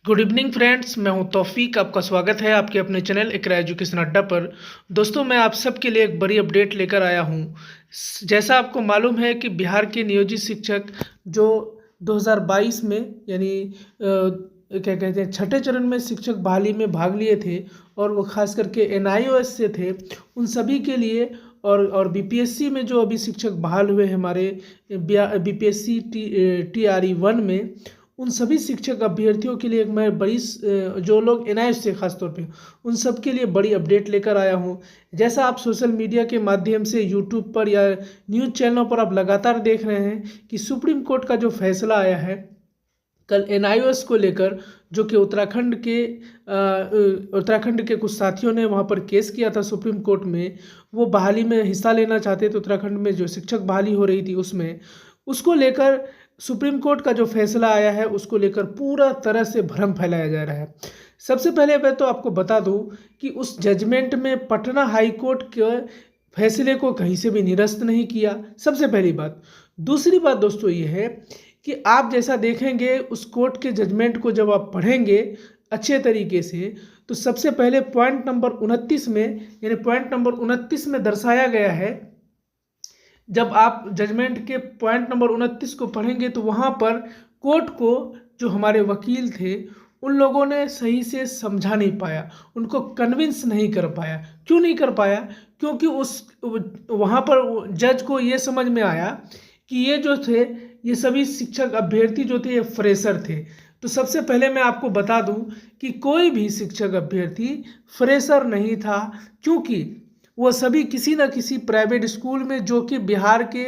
Good evening friends, मैं हूं तौफीक। आपका स्वागत है आपके अपने चैनल इकरा एजुकेशन अड्डा पर। दोस्तों, मैं आप सबके लिए एक बड़ी अपडेट लेकर आया हूं। जैसा आपको मालूम है कि बिहार के नियोजित शिक्षक जो 2022 में यानी क्या कहते हैं छठे चरण में शिक्षक बहाली में भाग लिए थे और वो खास करके एनआईओएस से थे, उन सभी के लिए और बीपीएससी में जो अभी शिक्षक बहाल हुए हैं हमारे बीपीएससी TRE 1 में, उन सभी शिक्षक अभ्यर्थियों के लिए एक मैं जो लोग एनआईएस से खासतौर पे उन सब के लिए बड़ी अपडेट लेकर आया हूं। जैसा आप सोशल मीडिया के माध्यम से यूट्यूब पर या न्यूज़ चैनलों पर आप लगातार देख रहे हैं कि सुप्रीम कोर्ट का जो फैसला आया है कल एनआईओएस को लेकर, जो कि उत्तराखंड के कुछ साथियों ने वहां पर केस किया था सुप्रीम कोर्ट में। वो बहाली में हिस्सा लेना चाहते थे, उत्तराखंड में जो शिक्षक बहाली हो रही थी उसमें, उसको लेकर सुप्रीम कोर्ट का जो फैसला आया है उसको लेकर पूरा तरह से भ्रम फैलाया जा रहा है। सबसे पहले मैं तो आपको बता दूं कि उस जजमेंट में पटना हाई कोर्ट के फैसले को कहीं से भी निरस्त नहीं किया, सबसे पहली बात। दूसरी बात दोस्तों ये है कि आप जैसा देखेंगे उस कोर्ट के जजमेंट को जब आप पढ़ेंगे अच्छे तरीके से, तो सबसे पहले पॉइंट नंबर 29 में, यानी पॉइंट नंबर 29 में दर्शाया गया है, जब आप जजमेंट के पॉइंट नंबर 29 को पढ़ेंगे तो वहाँ पर कोर्ट को जो हमारे वकील थे उन लोगों ने सही से समझा नहीं पाया, उनको कन्विंस नहीं कर पाया। क्यों नहीं कर पाया? क्योंकि वहाँ पर जज को ये समझ में आया कि ये जो थे, ये सभी शिक्षक अभ्यर्थी जो थे ये फ्रेशर थे। तो सबसे पहले मैं आपको बता दूं कि कोई भी शिक्षक अभ्यर्थी फ्रेशर नहीं था, क्योंकि वो सभी किसी न किसी प्राइवेट स्कूल में, जो कि बिहार के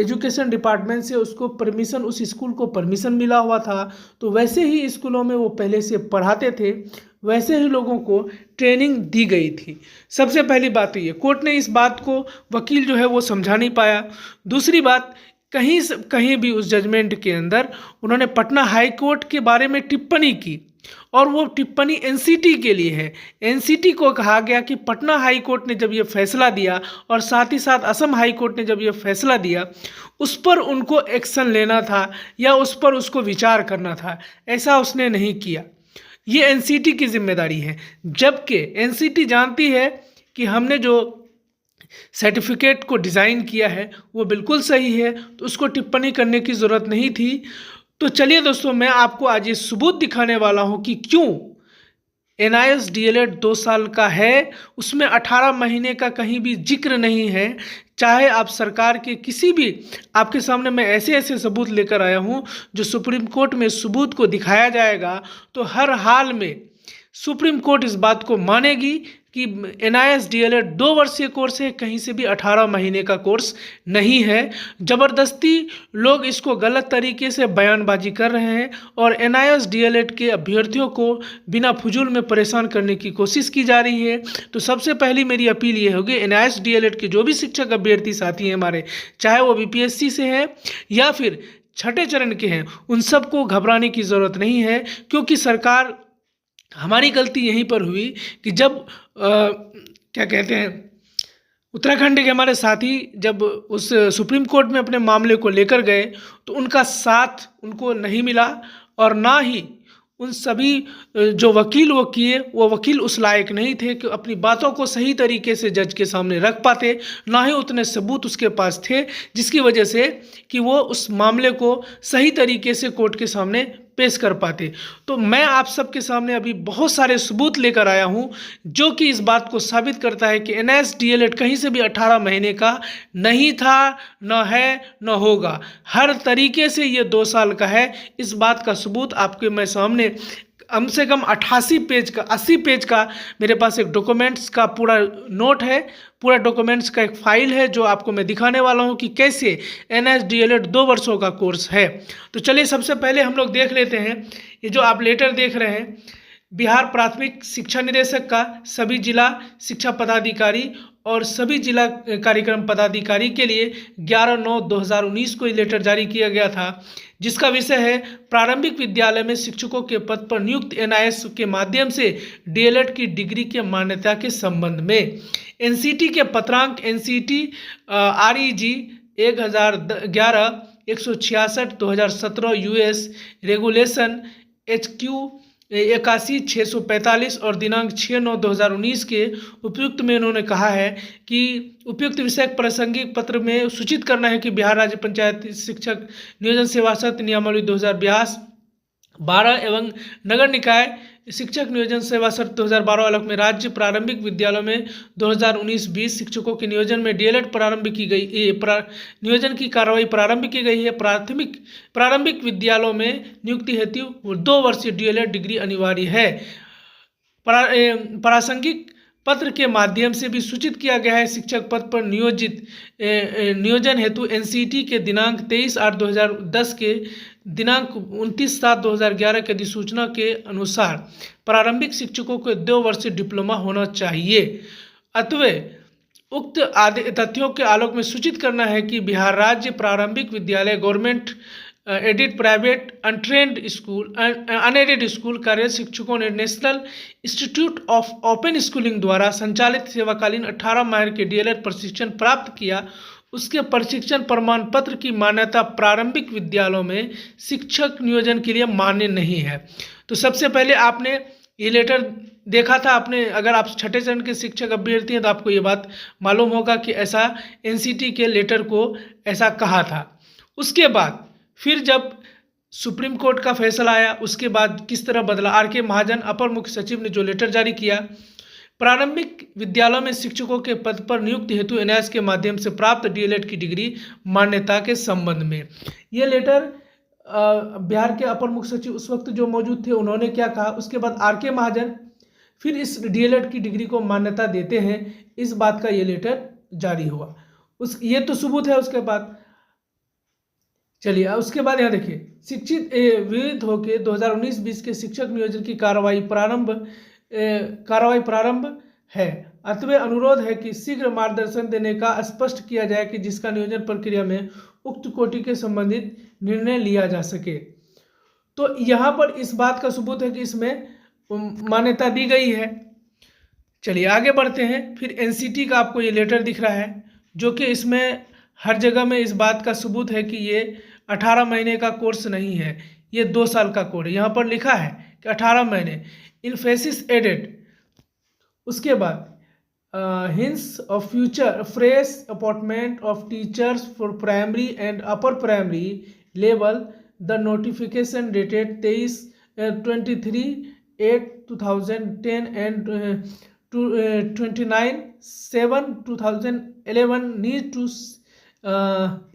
एजुकेशन डिपार्टमेंट से उसको परमिशन, उस स्कूल को परमिशन मिला हुआ था, तो वैसे ही स्कूलों में वो पहले से पढ़ाते थे, वैसे ही लोगों को ट्रेनिंग दी गई थी। सबसे पहली बात तो ये, कोर्ट ने इस बात को वकील जो है वो समझा नहीं पाया। दूसरी बात, कहीं भी उस जजमेंट के अंदर उन्होंने पटना हाई कोर्ट के बारे में टिप्पणी की, और वो टिप्पणी एनसीटी के लिए है। एनसीटी को कहा गया कि पटना हाई कोर्ट ने जब ये फैसला दिया और साथ ही साथ असम हाई कोर्ट ने जब ये फैसला दिया, उस पर उनको एक्शन लेना था या उस पर उसको विचार करना था, ऐसा उसने नहीं किया। ये एनसीटी की जिम्मेदारी है, जबकि एनसीटी जानती है कि हमने जो सर्टिफिकेट को डिज़ाइन किया है वो बिल्कुल सही है, तो उसको टिप्पणी करने की ज़रूरत नहीं थी। तो चलिए दोस्तों, मैं आपको आज ये सबूत दिखाने वाला हूं कि क्यों एनआईएस डीएलएड 2 साल का है, उसमें 18 महीने का कहीं भी जिक्र नहीं है। चाहे आप सरकार के किसी भी, आपके सामने मैं ऐसे ऐसे सबूत लेकर आया हूं जो सुप्रीम कोर्ट में सबूत को दिखाया जाएगा तो हर हाल में सुप्रीम कोर्ट इस बात को मानेगी कि एनआईएस डीएलएड 2 वर्षीय कोर्स है, कहीं से भी 18 महीने का कोर्स नहीं है। ज़बरदस्ती लोग इसको गलत तरीके से बयानबाजी कर रहे हैं और एनआईएस डीएलएड के अभ्यर्थियों को बिना फजूल में परेशान करने की कोशिश की जा रही है। तो सबसे पहली मेरी अपील ये होगी, एनआईएस डीएलएड के जो भी शिक्षक अभ्यर्थी साथी हैं हमारे, चाहे वो बीपीएससी से हैं या फिर छठे चरण के हैं, उन सबको घबराने की ज़रूरत नहीं है। क्योंकि सरकार, हमारी गलती यहीं पर हुई कि जब क्या कहते हैं, उत्तराखंड के हमारे साथी जब उस सुप्रीम कोर्ट में अपने मामले को लेकर गए तो उनका साथ उनको नहीं मिला, और ना ही उन सभी जो वकील वो किए, वो वकील उस लायक नहीं थे कि अपनी बातों को सही तरीके से जज के सामने रख पाते, ना ही उतने सबूत उसके पास थे जिसकी वजह से कि वो उस मामले को सही तरीके से कोर्ट के सामने पेश कर पाते। तो मैं आप सबके सामने अभी बहुत सारे सबूत लेकर आया हूं जो कि इस बात को साबित करता है कि एनआईएस डीएलएड कहीं से भी 18 महीने का नहीं था, न है, न होगा। हर तरीके से ये 2 साल का है। इस बात का सबूत आपके मैं सामने कम से कम 88 पेज का, 80 पेज का मेरे पास एक डॉक्यूमेंट्स का पूरा नोट है, पूरा डॉक्यूमेंट्स का एक फाइल है जो आपको मैं दिखाने वाला हूं कि कैसे एनआईएस डीएलएड 2 वर्षों का कोर्स है। तो चलिए सबसे पहले हम लोग देख लेते हैं, ये जो आप लेटर देख रहे हैं, बिहार प्राथमिक शिक्षा निदेशक का सभी जिला शिक्षा पदाधिकारी और सभी जिला कार्यक्रम पदाधिकारी के लिए 11/9/2019 को ये लेटर जारी किया गया था, जिसका विषय है प्रारंभिक विद्यालय में शिक्षकों के पद पर नियुक्त एनआईएस के माध्यम से डीएलएड की डिग्री के मान्यता के संबंध में एनसीटी के पत्रांक NCT REG 1011 166/2017 US regulation HQ 81/645 और दिनांक 6/9/2019 के उपयुक्त में उन्होंने कहा है कि उपयुक्त विषय प्रासंगिक पत्र में सूचित करना है कि बिहार राज्य पंचायत शिक्षक नियोजन सेवाशर्त नियमावली 2012 एवं नगर निकाय शिक्षक नियोजन सेवा शर्त 2012 अलग में राज्य प्रारंभिक विद्यालयों में 2019-20 शिक्षकों के नियोजन में डीएलएड प्रारंभ की गई नियोजन की कार्रवाई प्रारंभ की गई है। प्रारंभिक विद्यालयों में नियुक्ति हेतु 2 वर्षीय डीएलएड डिग्री अनिवार्य है। प्रासंगिक पत्र के माध्यम से भी सूचित किया गया है शिक्षक पद पर नियोजन हेतु एनसीटी के दिनांक 23/8/2010 के दिनांक 29/7/2011 के अधिसूचना के अनुसार प्रारंभिक शिक्षकों को 2 वर्षीय डिप्लोमा होना चाहिए। अतः उक्त तथ्यों के आलोक में सूचित करना है कि बिहार राज्य प्रारंभिक विद्यालय government aided private unaided school कार्यरत शिक्षकों ने national institute of open schooling द्वारा संचालित सेवाकालीन 18 माह के डीएलएड प्रशिक्षण प्राप्त किया। उसके प्रशिक्षण प्रमाण पत्र की मान्यता प्रारंभिक विद्यालयों में शिक्षक नियोजन के लिए मान्य नहीं है। तो सबसे पहले आपने ये लेटर देखा था, आपने अगर आप छठे चरण के शिक्षक अभ्यर्थी हैं तो आपको ये बात मालूम होगा कि ऐसा एनसीटी के लेटर को ऐसा कहा था। उसके बाद फिर जब सुप्रीम कोर्ट का फैसला आया उसके बाद किस तरह बदला। आर.के. महाजन अपर मुख्य सचिव ने जो लेटर जारी किया, प्रारंभिक विद्यालयों में शिक्षकों के पद पर नियुक्ति हेतु एनआईएस के माध्यम से प्राप्त डीएलएड की डिग्री मान्यता के संबंध में। ये लेटर बिहार के अपर मुख्य सचिव उस वक्त जो मौजूद थे उन्होंने क्या कहा, उसके बाद आर.के. महाजन फिर इस डीएलएड की डिग्री को मान्यता देते हैं, इस बात का ये लेटर जारी हुआ। ये तो सबूत है। उसके बाद चलिए उसके बाद यहाँ देखिए, शिक्षित विविध होकर 2019-20 के शिक्षक नियोजन की कार्रवाई प्रारंभ है। अतः अनुरोध है कि शीघ्र मार्गदर्शन देने का स्पष्ट किया जाए कि जिसका नियोजन प्रक्रिया में उक्त कोटि के संबंधित निर्णय लिया जा सके। तो यहाँ पर इस बात का सबूत है कि इसमें मान्यता दी गई है। चलिए आगे बढ़ते हैं। फिर एनसीटी का आपको ये लेटर दिख रहा है जो कि इसमें हर जगह में इस बात का सबूत है कि ये 18 महीने का कोर्स नहीं है, ये 2 साल का कोर्स। यहाँ पर लिखा है कि 18 महीने इन्फेसिस एडेड। उसके बाद hence of future fresh appointment of teachers for primary and upper primary level the notification dated 23/8/2010 and 29/7/2011 need to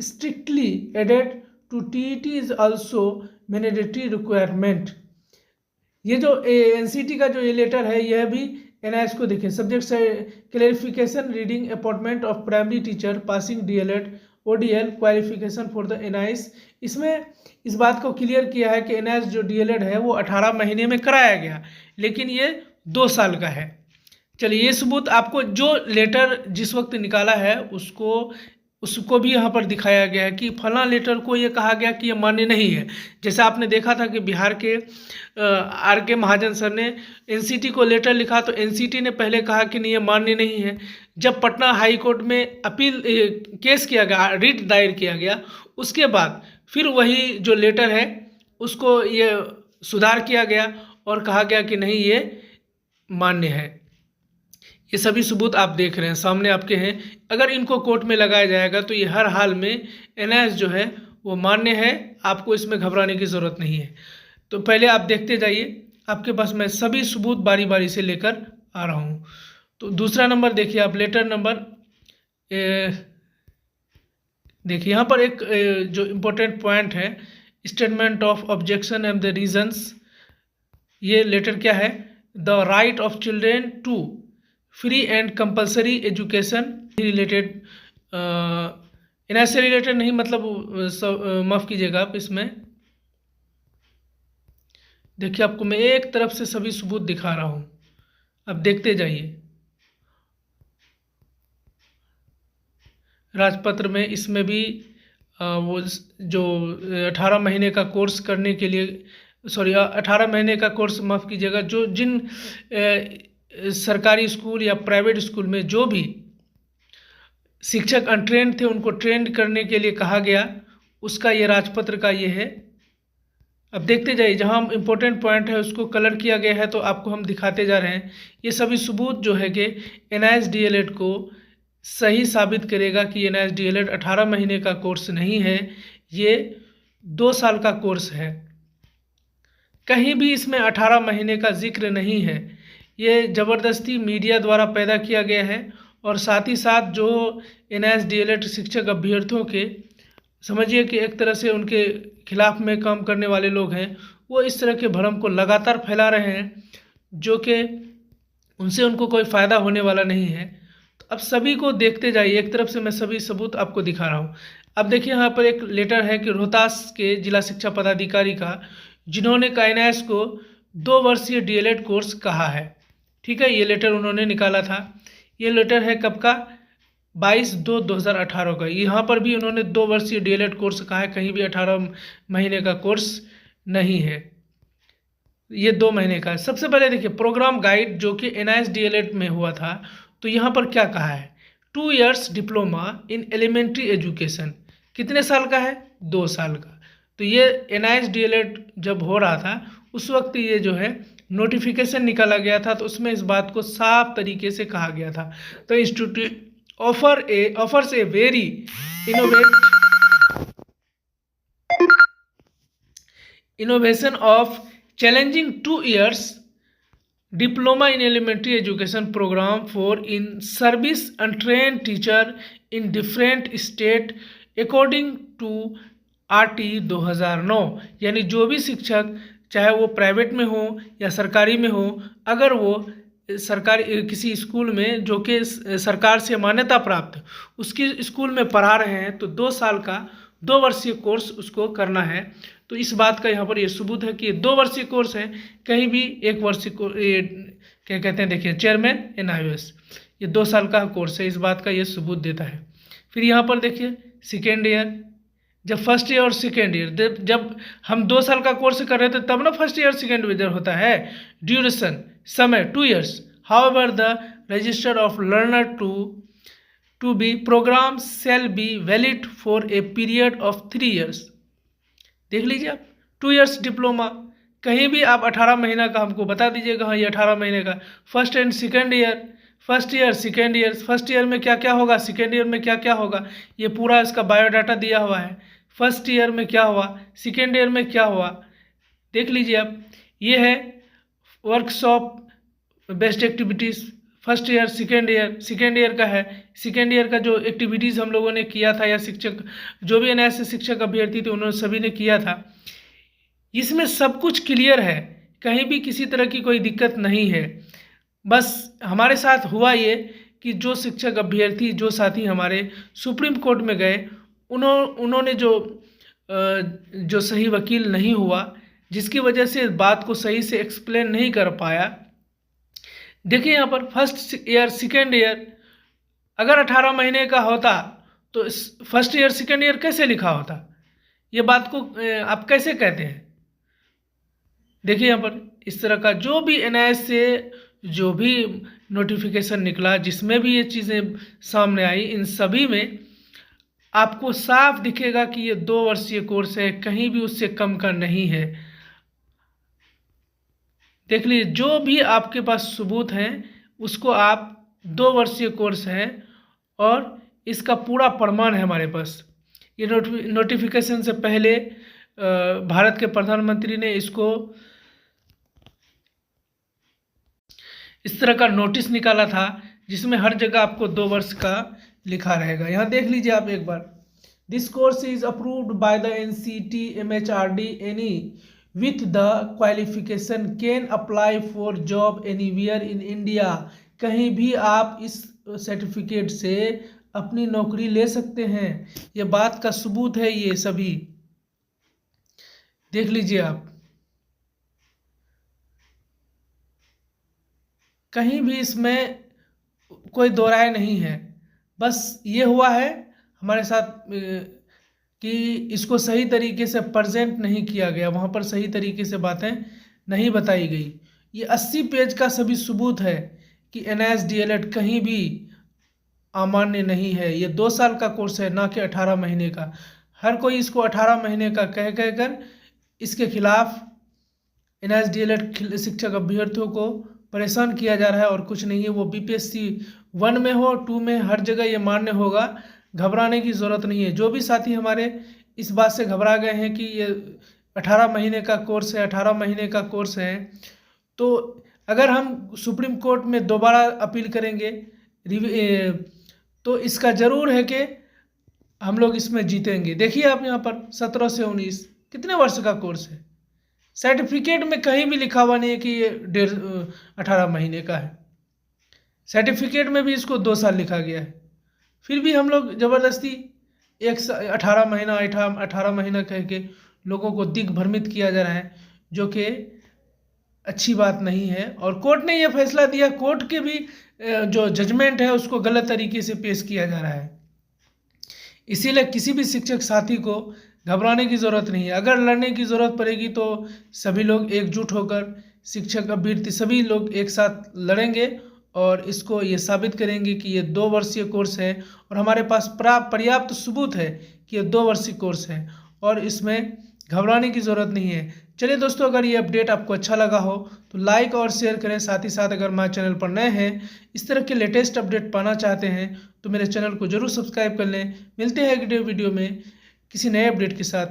strictly added to TET is also mandatory requirement। ये जो एनसीटी का जो ये लेटर है यह भी एनआईएस को देखें। सब्जेक्ट से clarification reading appointment of primary teacher passing DElEd ODL qualification for the NIS. इसमें इस बात को क्लियर किया है कि एनआईएस जो डीएलएड है वो 18 महीने में कराया गया, लेकिन ये 2 साल का है। चलिए ये सबूत आपको जो लेटर जिस वक्त निकाला है उसको भी यहाँ पर दिखाया गया है कि फला लेटर को ये कहा गया कि ये मान्य नहीं है। जैसे आपने देखा था कि बिहार के आर.के. महाजन सर ने एनसीटी को लेटर लिखा तो एनसीटी ने पहले कहा कि नहीं ये मान्य नहीं है। जब पटना हाई कोर्ट में अपील केस किया गया, रिट दायर किया गया, उसके बाद फिर वही जो लेटर है उसको ये सुधार किया गया और कहा गया कि नहीं ये मान्य है। ये सभी सबूत आप देख रहे हैं सामने आपके हैं। अगर इनको कोर्ट में लगाया जाएगा तो ये हर हाल में एनआईएस जो है वो मान्य है, आपको इसमें घबराने की ज़रूरत नहीं है। तो पहले आप देखते जाइए, आपके पास मैं सभी सबूत बारी बारी से लेकर आ रहा हूँ। तो दूसरा नंबर देखिए आप, लेटर नंबर देखिए यहाँ पर एक जो इम्पोर्टेंट पॉइंट है, statement of objection and the reasons. ये लेटर क्या है, the right of children to free and compulsory education related, NIS से रिलेटेड नहीं, मतलब माफ़ कीजिएगा आप, इसमें देखिए आपको मैं एक तरफ से सभी सबूत दिखा रहा हूँ, अब देखते जाइए। राजपत्र में इसमें भी वो जो 18 महीने का कोर्स करने के लिए, 18 महीने का कोर्स माफ़ कीजिएगा, जो जिन सरकारी स्कूल या प्राइवेट स्कूल में जो भी शिक्षक अनट्रेंड थे उनको ट्रेंड करने के लिए कहा गया, उसका ये राजपत्र का ये है अब देखते जाइए, जहाँ हम इम्पोर्टेंट पॉइंट है उसको कलर किया गया है तो आपको हम दिखाते जा रहे हैं। ये सभी सबूत जो है कि NIST को सही साबित करेगा कि NIST 18 महीने का कोर्स नहीं है, ये 2 साल का कोर्स है। कहीं भी इसमें 18 महीने का जिक्र नहीं है। ये ज़बरदस्ती मीडिया द्वारा पैदा किया गया है और साथ ही साथ जो NIST शिक्षक अभ्यर्थियों के समझिए कि एक तरह से उनके खिलाफ में काम करने वाले लोग हैं, वो इस तरह के भ्रम को लगातार फैला रहे हैं जो कि उनसे उनको कोई फ़ायदा होने वाला नहीं है। तो अब सभी को देखते जाइए, एक तरफ से मैं सभी सबूत आपको दिखा रहा हूँ। अब देखिए यहाँ पर एक लेटर है कि रोहतास के जिला शिक्षा पदाधिकारी का, जिन्होंने काइनास को 2 वर्षीय DLED कोर्स कहा है। ठीक है, ये लेटर उन्होंने निकाला था। ये लेटर है कब का? 22/2/2018 का। यहाँ पर भी उन्होंने 2 वर्षीय DLED कोर्स कहा है, कहीं भी 18 महीने का कोर्स नहीं है, ये 2 महीने का है। सबसे पहले देखिए प्रोग्राम गाइड जो कि NIST में हुआ था, तो यहाँ पर क्या कहा है? 2 years diploma in elementary education. कितने साल का है? 2 साल का। तो ये NIST जब हो रहा था उस वक्त ये जो है नोटिफिकेशन निकाला गया था, तो उसमें इस बात को साफ तरीके से कहा गया था। तो institute offers a very innovation of challenging 2 years diploma in elementary education program for in service untrained teacher in different state according to RT 2009। यानी जो भी शिक्षक चाहे वो प्राइवेट में हो या सरकारी में हो, अगर वो सरकारी किसी स्कूल में जो कि सरकार से मान्यता प्राप्त उसकी स्कूल में पढ़ा रहे हैं, तो 2 साल का 2 वर्षीय कोर्स उसको करना है। तो इस बात का यहाँ पर ये सबूत है कि ये 2 वर्षीय कोर्स है, कहीं भी 1 वर्षीय क्या कहते हैं, देखिए चेयरमैन NIOS, ये 2 साल का कोर्स है, इस बात का ये सबूत देता है। फिर यहाँ पर देखिए सेकेंड ईयर, जब फर्स्ट ईयर और सेकेंड ईयर, जब हम 2 साल का कोर्स कर रहे थे तब ना फर्स्ट ईयर सेकेंड ईयर होता है। ड्यूरेशन समय 2 years, however the register of learner to be program shall be valid for a period of 3 years। देख लीजिए आप, 2 years डिप्लोमा, कहीं भी आप 18 महीना का हमको बता दीजिएगा, हाँ ये 18 महीने का। First and second year, first year second year, first year में क्या क्या होगा, सेकेंड ईयर में क्या क्या होगा, ये पूरा इसका बायोडाटा दिया हुआ है। फर्स्ट ईयर में क्या हुआ, सेकेंड ईयर में क्या हुआ, देख लीजिए आप। ये है workshop best activities, first year second year का है। सेकेंड ईयर का जो एक्टिविटीज़ हम लोगों ने किया था या शिक्षक जो भी NIST शिक्षक अभ्यर्थी थे उन्होंने सभी ने किया था, इसमें सब कुछ क्लियर है, कहीं भी किसी तरह की कोई दिक्कत नहीं है। बस हमारे साथ हुआ ये कि जो शिक्षक अभ्यर्थी जो साथी हमारे सुप्रीम कोर्ट में गए, उन्होंने जो सही वकील नहीं हुआ, जिसकी वजह से बात को सही से एक्सप्लेन नहीं कर पाया। देखिए यहाँ पर फर्स्ट ईयर सेकेंड ईयर अगर 18 महीने का होता तो फर्स्ट ईयर सेकेंड ईयर कैसे लिखा होता, ये बात को आप कैसे कहते हैं? देखिए यहाँ पर इस तरह का जो भी NIS से जो भी नोटिफिकेशन निकला, जिसमें भी ये चीज़ें सामने आई, इन सभी में आपको साफ दिखेगा कि ये 2 वर्षीय कोर्स है, कहीं भी उससे कम का नहीं है। देख लीजिए, जो भी आपके पास सबूत हैं उसको आप 2 वर्षीय कोर्स है और इसका पूरा प्रमाण है हमारे पास। ये नोटिफिकेशन से पहले भारत के प्रधानमंत्री ने इसको इस तरह का नोटिस निकाला था, जिसमें हर जगह आपको 2 वर्ष का लिखा रहेगा। यहाँ देख लीजिए आप एक बार, this course is approved by the NCT MHRD any with the qualification can apply for job anywhere in India। कहीं भी आप इस सर्टिफिकेट से अपनी नौकरी ले सकते हैं, ये बात का सबूत है। ये सभी देख लीजिए आप, कहीं भी इसमें कोई दो राय नहीं है। बस ये हुआ है हमारे साथ कि इसको सही तरीके से प्रेजेंट नहीं किया गया, वहाँ पर सही तरीके से बातें नहीं बताई गई। ये 80 पेज का सभी सबूत है कि NIST कहीं भी अमान्य नहीं है। ये 2 साल का कोर्स है, ना कि 18 महीने का। हर कोई इसको 18 महीने का कह कर इसके खिलाफ NSDLED शिक्षक अभ्यर्थियों को परेशान किया जा रहा है और कुछ नहीं है। वो BPSC 1 में हो 2 में, हर जगह ये मान्य होगा, घबराने की ज़रूरत नहीं है। जो भी साथी हमारे इस बात से घबरा गए हैं कि ये 18 महीने का कोर्स है, 18 महीने का कोर्स है, तो अगर हम सुप्रीम कोर्ट में दोबारा अपील करेंगे तो इसका ज़रूर है कि हम लोग इसमें जीतेंगे। देखिए आप यहाँ पर 17 से 19 कितने वर्ष का कोर्स है। सर्टिफिकेट में कहीं भी लिखा हुआ नहीं है कि ये 18 महीने का है। सर्टिफिकेट में भी इसको 2 साल लिखा गया है। फिर भी हम लोग ज़बरदस्ती 18 महीना 18 महीना कह के लोगों को दिग्भ्रमित किया जा रहा है, जो कि अच्छी बात नहीं है। और कोर्ट ने यह फैसला दिया, कोर्ट के भी जो जजमेंट है उसको गलत तरीके से पेश किया जा रहा है। इसीलिए किसी भी शिक्षक साथी को घबराने की ज़रूरत नहीं है। अगर लड़ने की ज़रूरत पड़ेगी तो सभी लोग एकजुट होकर, शिक्षक अभ्यर्थी सभी लोग एक साथ लड़ेंगे और इसको ये साबित करेंगे कि ये 2 वर्षीय कोर्स है और हमारे पास पर्याप्त सबूत है कि ये 2 वर्षीय कोर्स है और इसमें घबराने की ज़रूरत नहीं है। चलिए दोस्तों, अगर ये अपडेट आपको अच्छा लगा हो तो लाइक और शेयर करें। साथ ही साथ अगर हमारे चैनल पर नए हैं, इस तरह के लेटेस्ट अपडेट पाना चाहते हैं तो मेरे चैनल को जरूर सब्सक्राइब कर लें। मिलते हैं अगले वीडियो में किसी नए अपडेट के साथ।